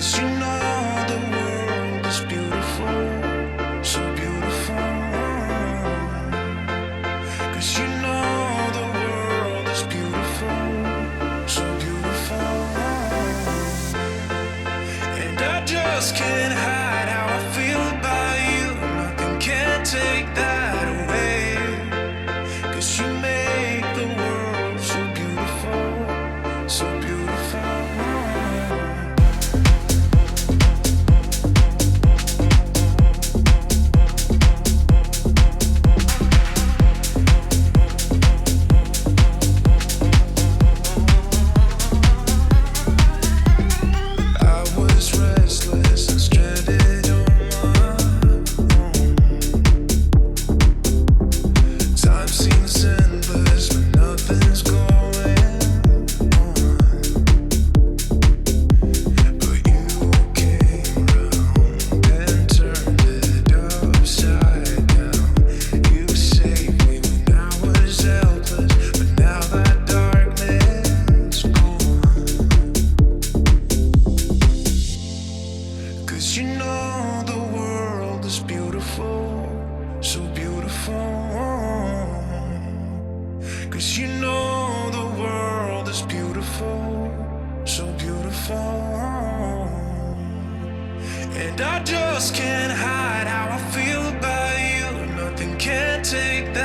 you know the world is beautiful, so beautiful. 'Cause you know the world is beautiful, so beautiful. And I just can't hide how I feel about you. Nothing can take that away. 'Cause you make the world so beautiful, so beautiful. I was restless and stranded on my own. Time seems endless, but nothing's going on. But you came round and turned it upside down. You saved me when I was helpless, but now that darkness gone. 'Cause you know the world is beautiful, so beautiful. 'Cause you know the world is beautiful, so beautiful. And I just can't hide how I feel about you. Nothing can take that